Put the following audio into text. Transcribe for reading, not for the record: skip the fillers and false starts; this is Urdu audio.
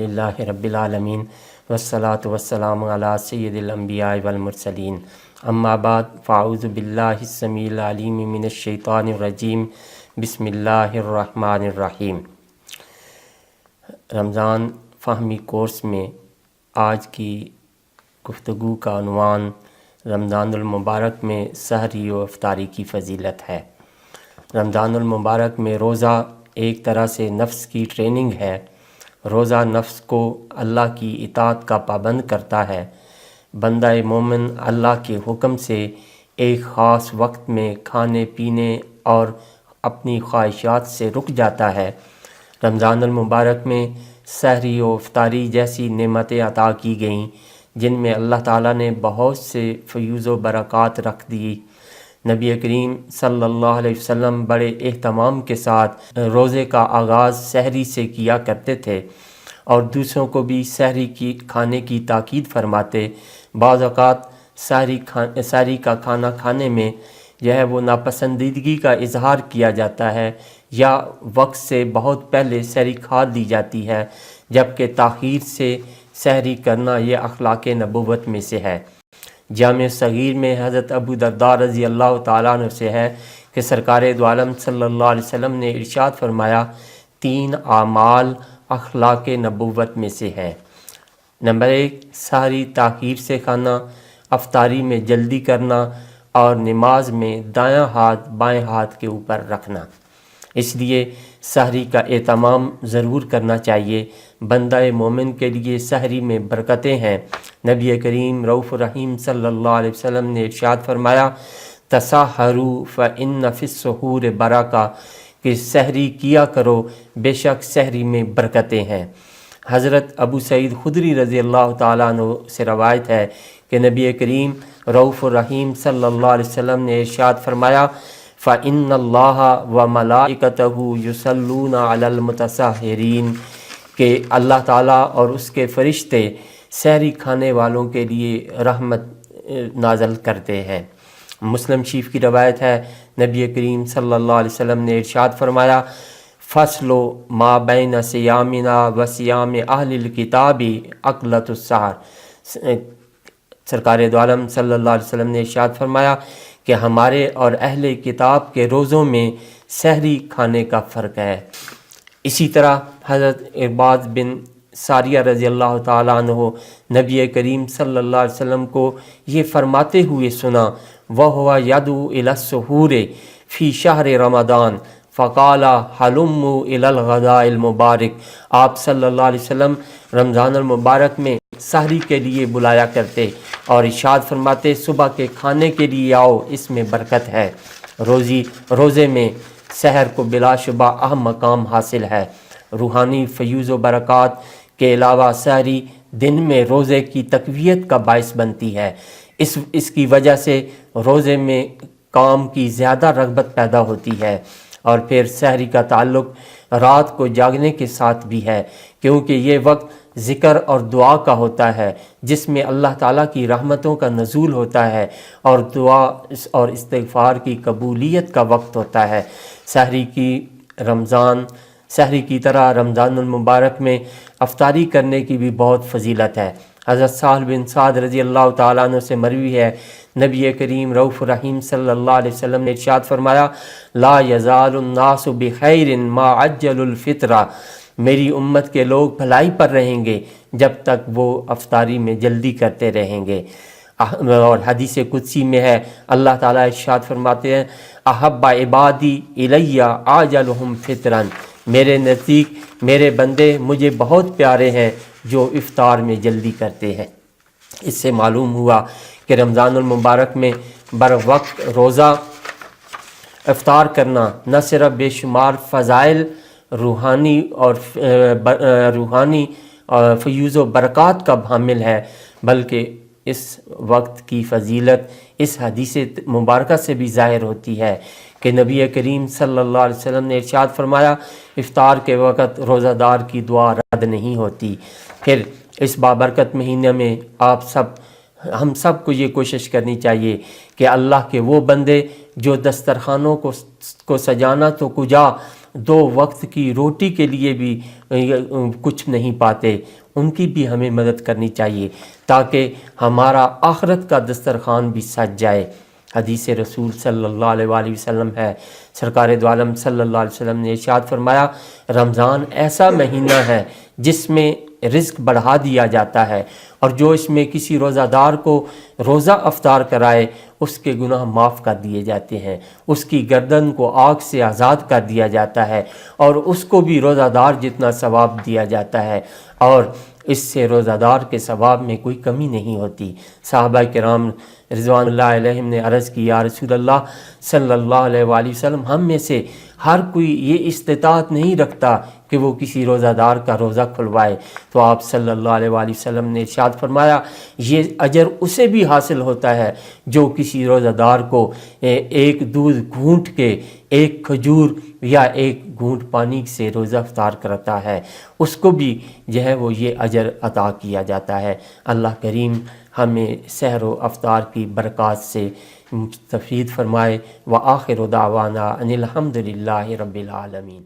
الحمدللہ رب العالمین والصلاة والسلام علی سید الانبیاء والمرسلین اما بعد فاعوذ باللہ السمیع العلیم من الشیطان الرجیم بسم اللہ الرحمن الرحیم۔ رمضان فہمی کورس میں آج کی گفتگو کا عنوان رمضان المبارک میں سحری و افطاری کی فضیلت ہے۔ رمضان المبارک میں روزہ ایک طرح سے نفس کی ٹریننگ ہے۔ روزہ نفس کو اللہ کی اطاعت کا پابند کرتا ہے۔ بندہ مومن اللہ کے حکم سے ایک خاص وقت میں کھانے پینے اور اپنی خواہشات سے رک جاتا ہے۔ رمضان المبارک میں سحری و افطاری جیسی نعمتیں عطا کی گئیں جن میں اللہ تعالیٰ نے بہت سے فیوز و برکات رکھ دی۔ نبی کریم صلی اللہ علیہ وسلم بڑے اہتمام کے ساتھ روزے کا آغاز سحری سے کیا کرتے تھے اور دوسروں کو بھی سحری کی کھانے کی تاکید فرماتے۔ بعض اوقات سحری کا کھانا کھانے میں جو ہے وہ ناپسندیدگی کا اظہار کیا جاتا ہے یا وقت سے بہت پہلے سحری کھا لی جاتی ہے، جبکہ تاخیر سے سحری کرنا یہ اخلاق نبوت میں سے ہے۔ جامع صغیر میں حضرت ابو درداء رضی اللہ تعالیٰ عنہ سے ہے کہ سرکار دو عالم صلی اللہ علیہ وسلم نے ارشاد فرمایا، 3 اعمال اخلاق نبوت میں سے ہے۔ نمبر 1، سحری تاخیر سے کھانا، افطاری میں جلدی کرنا اور نماز میں دایاں ہاتھ بائیں ہاتھ کے اوپر رکھنا۔ اس لیے سحری کا اہتمام ضرور کرنا چاہیے۔ بندہ مومن کے لیے سحری میں برکتیں ہیں۔ نبی کریم رؤوف الرحیم صلی اللہ علیہ وسلم نے ارشاد فرمایا، تسحروا فإن فی السحور برکہ، کہ سحری کیا کرو، بے شک سحری میں برکتیں ہیں۔ حضرت ابو سعید خدری رضی اللہ تعالیٰ عنہ سے روایت ہے کہ نبی کریم رؤوف الرحیم صلی اللہ علیہ وسلم نے ارشاد فرمایا، فإن اللہ وملائکتہ یصلون علی المتسحرین، کہ اللہ تعالیٰ اور اس کے فرشتے سحری کھانے والوں کے لیے رحمت نازل کرتے ہیں۔ مسلم شریف کی روایت ہے، نبی کریم صلی اللہ علیہ وسلم نے ارشاد فرمایا، فصل ما بین صیامنا و صیام اہل الکتاب اکلۃ السحر۔ سرکار دو عالم صلی اللہ علیہ وسلم نے ارشاد فرمایا کہ ہمارے اور اہل کتاب کے روزوں میں سحری کھانے کا فرق ہے۔ اسی طرح حضرت عرباض بن ساریہ رضی اللہ تعالیٰ عنہ نبی کریم صلی اللہ علیہ وسلم کو یہ فرماتے ہوئے سنا، وَهُوَ يَدْعُو إِلَى السُّحُورِ فِي شَهْرِ رَمَضَانَ فَقَالَ هَلُمُّوا إِلَى الْغَدَاءِ الْمُبَارَكِ۔ آپ صلی اللہ علیہ وسلم رمضان المبارک میں سحری کے لیے بلایا کرتے اور ارشاد فرماتے، صبح کے کھانے کے لیے آؤ، اس میں برکت ہے۔ روزے میں سحر کو بلا شبہ اہم مقام حاصل ہے۔ روحانی فیوز و برکات کے علاوہ سحری دن میں روزے کی تقویت کا باعث بنتی ہے۔ اس کی وجہ سے روزے میں کام کی زیادہ رغبت پیدا ہوتی ہے۔ اور پھر سحری کا تعلق رات کو جاگنے کے ساتھ بھی ہے، کیونکہ یہ وقت ذکر اور دعا کا ہوتا ہے جس میں اللہ تعالیٰ کی رحمتوں کا نزول ہوتا ہے اور دعا اور استغفار کی قبولیت کا وقت ہوتا ہے۔ سحری کی طرح رمضان المبارک میں افطاری کرنے کی بھی بہت فضیلت ہے۔ حضرت سہل بن سعد رضی اللہ تعالیٰ عنہ سے مروی ہے، نبی کریم رؤوف الرحیم صلی اللہ علیہ وسلم نے ارشاد فرمایا، لا یزال الناس بخیر ما عجل الفطرہ، میری امت کے لوگ بھلائی پر رہیں گے جب تک وہ افطاری میں جلدی کرتے رہیں گے۔ اور حدیث قدسی میں ہے، اللہ تعالیٰ ارشاد فرماتے ہیں، احب عبادی الی اعجلہم فطرا، میرے نزدیک میرے بندے مجھے بہت پیارے ہیں جو افطار میں جلدی کرتے ہیں۔ اس سے معلوم ہوا کہ رمضان المبارک میں بر وقت روزہ افطار کرنا نہ صرف بے شمار فضائل روحانی اور فیوز و برکات کا حامل ہے، بلکہ اس وقت کی فضیلت اس حدیث مبارکہ سے بھی ظاہر ہوتی ہے کہ نبی کریم صلی اللہ علیہ وسلم نے ارشاد فرمایا، افطار کے وقت روزہ دار کی دعا رد نہیں ہوتی۔ پھر اس بابرکت مہینے میں ہم سب کو یہ کوشش کرنی چاہیے کہ اللہ کے وہ بندے جو دسترخوانوں کو سجانا تو کجا دو وقت کی روٹی کے لیے بھی کچھ نہیں پاتے، ان کی بھی ہمیں مدد کرنی چاہیے تاکہ ہمارا آخرت کا دسترخوان بھی سج جائے۔ حدیث رسول صلی اللہ علیہ وآلہ وسلم ہے، سرکار دو عالم صلی اللہ علیہ وسلم نے ارشاد فرمایا، رمضان ایسا مہینہ ہے جس میں رزق بڑھا دیا جاتا ہے، اور جو اس میں کسی روزہ دار کو روزہ افطار کرائے اس کے گناہ معاف کر دیے جاتے ہیں، اس کی گردن کو آگ سے آزاد کر دیا جاتا ہے، اور اس کو بھی روزہ دار جتنا ثواب دیا جاتا ہے، اور اس سے روزہ دار کے ثواب میں کوئی کمی نہیں ہوتی۔ صحابہ کرام رضوان اللہ علیہم نے عرض کی، یا رسول اللہ صلی اللہ علیہ وآلہ وسلم، ہم میں سے ہر کوئی یہ استطاعت نہیں رکھتا کہ وہ کسی روزہ دار کا روزہ کھلوائے، تو آپ صلی اللہ علیہ وآلہ وسلم نے ارشاد فرمایا، یہ اجر اسے بھی حاصل ہوتا ہے جو کسی روزہ دار کو ایک دودھ گھونٹ کے، ایک کھجور یا ایک گھونٹ پانی سے روزہ افطار کرتا ہے، اس کو بھی جو ہے وہ یہ اجر عطا کیا جاتا ہے۔ اللہ کریم ہمیں سحر و افطار کی برکات سے مستفید فرمائے۔ وآخر دعوانا ان الحمد للہ رب العالمین۔